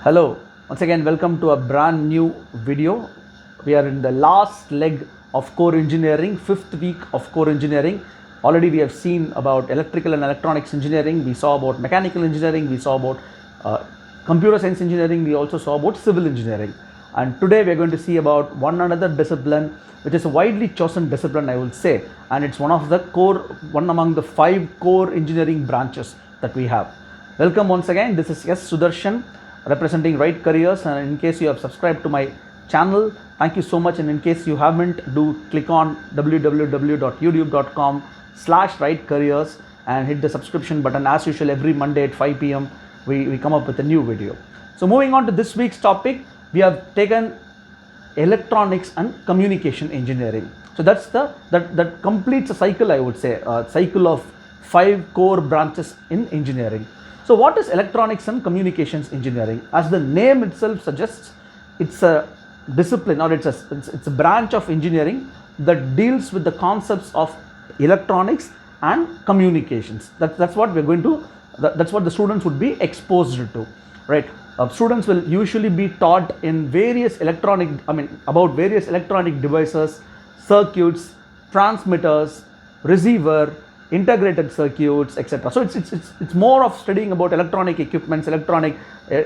Hello, once again welcome to a brand new video. We are in the last leg of core engineering, fifth week of core engineering. Already we have seen about electrical and electronics engineering, we saw about mechanical engineering, we saw about computer science engineering, we also saw about civil engineering. And today we are going to see about one another discipline which is a widely chosen discipline, I will say, and it's one among the 5 core engineering branches that we have. Welcome once again, this is S. Sudarshan representing Right Careers, and in case you have subscribed to my channel, thank you so much, and in case you haven't, do click on www.youtube.com/Right Careers and hit the subscription button. As usual, every Monday at 5 p.m. we come up with a new video. So moving on to this week's topic, we have taken electronics and communication engineering. So that completes a cycle, I would say, a cycle of 5 core branches in engineering. So what is electronics and communications engineering? As the name itself suggests, it's a discipline, or it's a branch of engineering that deals with the concepts of electronics and communications. That's what we're going to, that's what the students would be exposed to, right? Students will usually be taught in about various electronic devices, circuits, transmitters, receiver, integrated circuits, etc. So it's more of studying about electronic equipments, electronic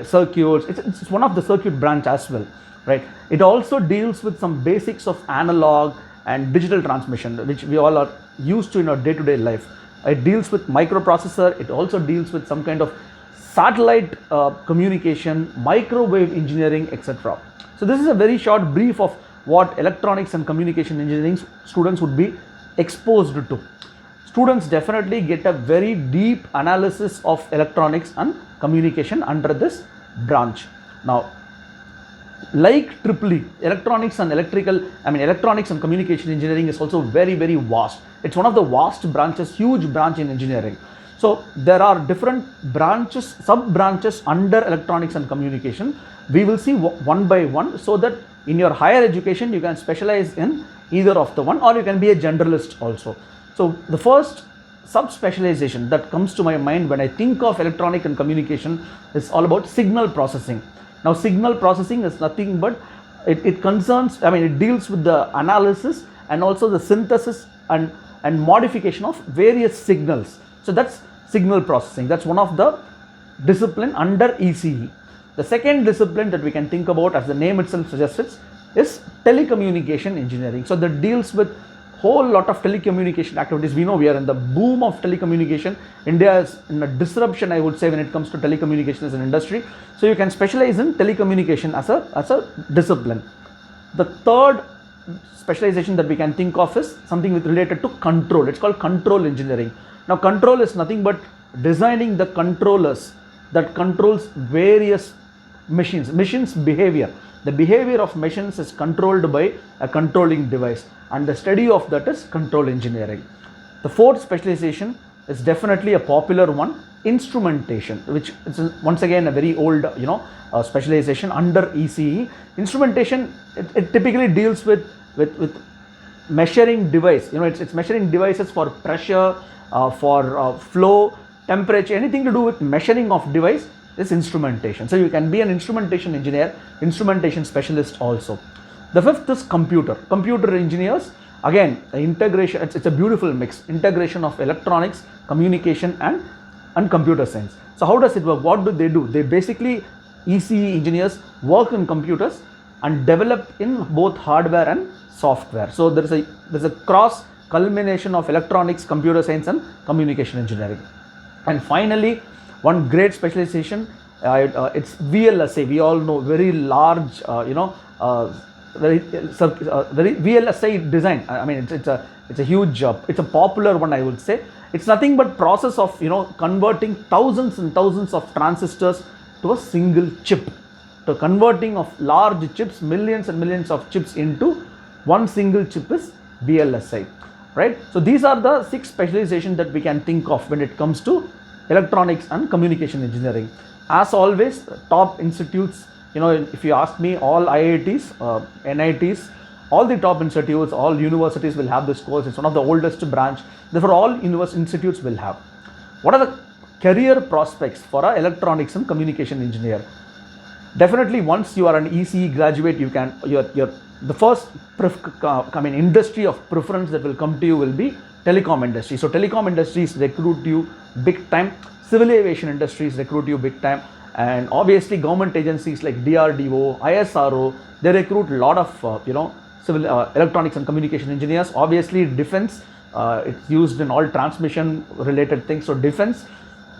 circuits. It's one of the circuit branch as well, right? It also deals with some basics of analog and digital transmission, which we all are used to in our day-to-day life. It deals with microprocessor. It also deals with some kind of satellite communication, microwave engineering, etc. So this is a very short brief of what electronics and communication engineering students would be exposed to. Students definitely get a very deep analysis of electronics and communication under this branch. Now, like EEE, electronics and communication engineering is also very, very vast. It's one of the vast branches, huge branch in engineering. So there are different branches, sub-branches under electronics and communication. We will see one by one, so that in your higher education you can specialize in either of the one, or you can be a generalist also. So the first sub-specialization that comes to my mind when I think of electronic and communication is all about signal processing. Now signal processing is nothing but, it deals with the analysis and also the synthesis and modification of various signals. So that's signal processing. That's one of the discipline under ECE. The second discipline that we can think about, as the name itself suggests, is telecommunication engineering. So that deals with whole lot of telecommunication activities. We know we are in the boom of telecommunication. India is in a disruption, I would say, when it comes to telecommunication as an industry. So you can specialize in telecommunication as a discipline. The third specialization that we can think of is something related to control. It's called control engineering. Now control is nothing but designing the controllers that controls various machines behavior. The behavior of machines is controlled by a controlling device, and the study of that is control engineering. The fourth specialization is definitely a popular one, instrumentation, which is once again a very old specialization under ECE. Instrumentation, it typically deals with measuring device. It's measuring devices for pressure, for flow, temperature, anything to do with measuring of device is instrumentation. So you can be an instrumentation engineer, instrumentation specialist also. The fifth is computer engineers. Again, the integration, it's a beautiful mix, integration of electronics, communication and computer science. So how does it work? What do? They basically, ECE engineers work in computers and develop in both hardware and software. So there's a cross culmination of electronics, computer science and communication engineering. And finally, one great specialization, it's VLSI. We all know, very large, very VLSI design. It's a huge job. It's a popular one, I would say. It's nothing but process of converting thousands and thousands of transistors to a single chip. To converting of large chips, millions and millions of chips into one single chip is VLSI, right? So these are the 6 specializations that we can think of when it comes to electronics and communication engineering. As always, top institutes, if you ask me, all IITs, NITs, all the top institutes, all universities will have this course. It's one of the oldest branch. Therefore, all institutes will have. What are the career prospects for an electronics and communication engineer? Definitely, once you are an ECE graduate, you can you're the first industry of preference that will come to you will be telecom industry. So telecom industries recruit you big time. Civil aviation industries recruit you big time, and obviously government agencies like DRDO, ISRO, they recruit a lot of civil electronics and communication engineers. Obviously defense, it's used in all transmission related things. So defense,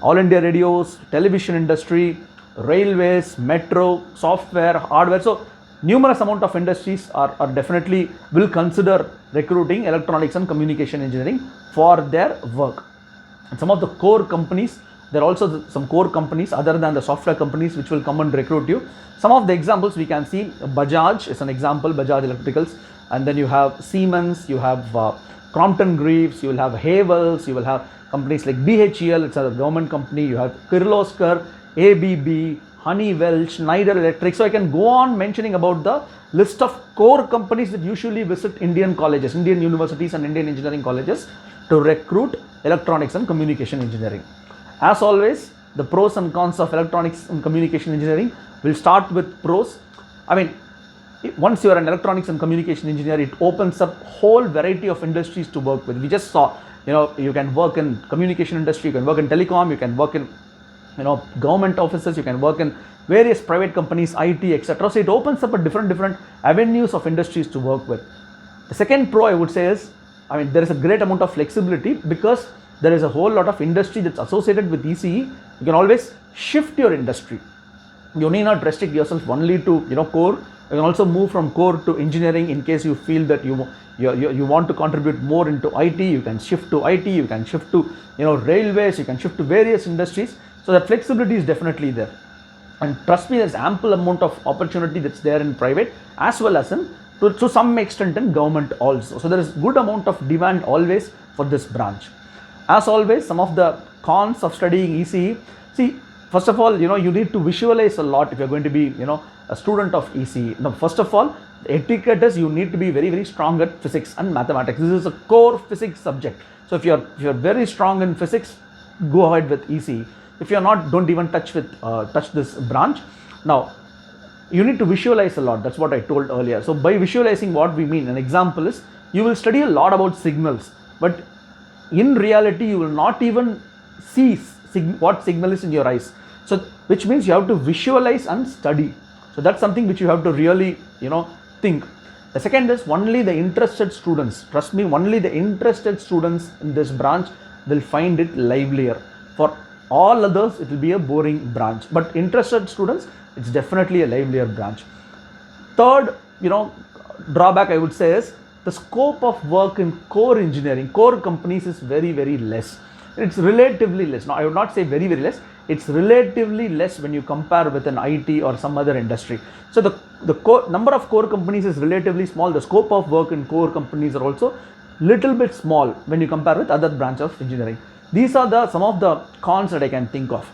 all India radios, television industry, railways, metro, software, hardware. So numerous amount of industries are definitely will consider recruiting electronics and communication engineering for their work. And some of the core companies, there are also some core companies other than the software companies which will come and recruit you. Some of the examples we can see, Bajaj is an example, Bajaj Electricals, and then you have Siemens, you have Crompton Greaves, you will have Havels, you will have companies like BHEL, it's a government company, you have Kirloskar, ABB, Honeywell, Schneider Electric. So I can go on mentioning about the list of core companies that usually visit Indian colleges, Indian universities and Indian engineering colleges to recruit electronics and communication engineering. As always, the pros and cons of electronics and communication engineering. We'll start with pros. I mean, once you are an electronics and communication engineer, it opens up whole variety of industries to work with. We just saw, you can work in communication industry, you can work in telecom, you can work in government offices, you can work in various private companies, IT, etc. So it opens up a different avenues of industries to work with. The second pro I would say is, there is a great amount of flexibility because there is a whole lot of industry that's associated with ECE. You can always shift your industry. You need not restrict yourself only to core. You can also move from core to engineering in case you feel that you want to contribute more into IT. You can shift to IT. You can shift to railways. You can shift to various industries. So that flexibility is definitely there. And trust me, there's ample amount of opportunity that's there in private as well as in to some extent in government also. So there is good amount of demand always for this branch. As always, some of the cons of studying ECE. See, first of all, you need to visualize a lot if you're going to be, a student of ECE. Now, first of all, the etiquette is you need to be very strong at physics and mathematics. This is a core physics subject. So if you're very strong in physics, go ahead with ECE. If you're not, don't even touch this branch. Now, you need to visualize a lot. That's what I told earlier. So by visualizing, what we mean, an example is you will study a lot about signals, but in reality you will not even see what signal is in your eyes. So which means you have to visualize and study. So that's something which you have to really think. The second is only the interested students, trust me, only the interested students in this branch will find it livelier. For all others it will be a boring branch, but interested students, it's definitely a livelier branch. Third drawback I would say is the scope of work in core engineering, core companies is very less. It's relatively less. Now I would not say very less, it's relatively less when you compare with an IT or some other industry. So the core number of core companies is relatively small. The scope of work in core companies are also little bit small when you compare with other branches of engineering. These are some of the cons that I can think of.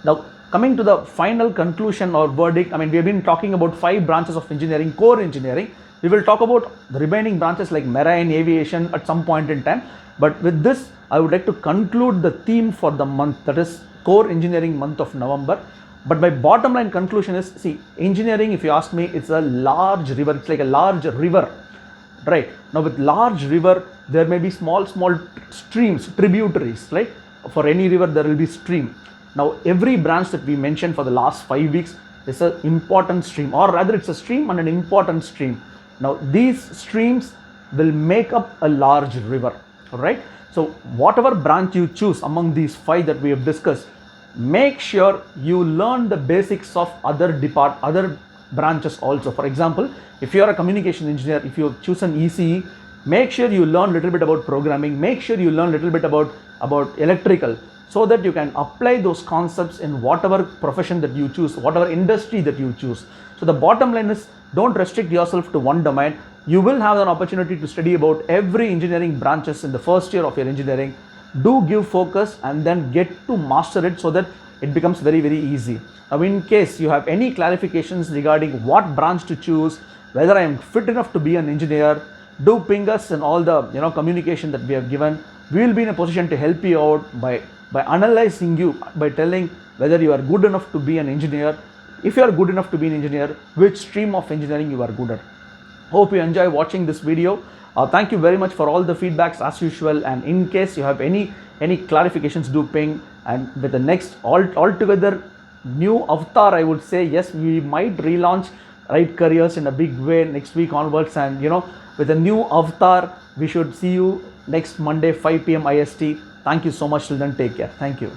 Now coming to the final conclusion or verdict, we have been talking about 5 branches of engineering, core engineering. We will talk about the remaining branches like marine, aviation at some point in time. But with this, I would like to conclude the theme for the month, that is core engineering month of November. But my bottom line conclusion is, see, engineering, if you ask me, it's a large river. It's like a large river, right? Now with large river, there may be small streams, tributaries, right? For any river, there will be stream. Now every branch that we mentioned for the last 5 weeks is an important stream, or rather it's a stream and an important stream. Now these streams will make up a large river, all right? So whatever branch you choose among these 5 that we have discussed, make sure you learn the basics of other branches also. For example, if you are a communication engineer, if you have chosen ECE, make sure you learn a little bit about programming, make sure you learn a little bit about electrical, so that you can apply those concepts in whatever profession that you choose, whatever industry that you choose. So the bottom line is, don't restrict yourself to one domain. You will have an opportunity to study about every engineering branches in the first year of your engineering. Do give focus and then get to master it so that it becomes very easy. Now in case you have any clarifications regarding what branch to choose, whether I am fit enough to be an engineer, do ping us in all the communication that we have given. We will be in a position to help you out by analyzing you, by telling whether you are good enough to be an engineer, if you are good enough to be an engineer, which stream of engineering you are good at. Hope you enjoy watching this video. Thank you very much for all the feedbacks as usual, and in case you have any clarifications, do ping. And with the next altogether new avatar, I would say yes, we might relaunch Right Careers in a big way next week onwards, and with a new avatar, we should see you next Monday 5 p.m. IST. Thank you so much. Till then, take care. Thank you.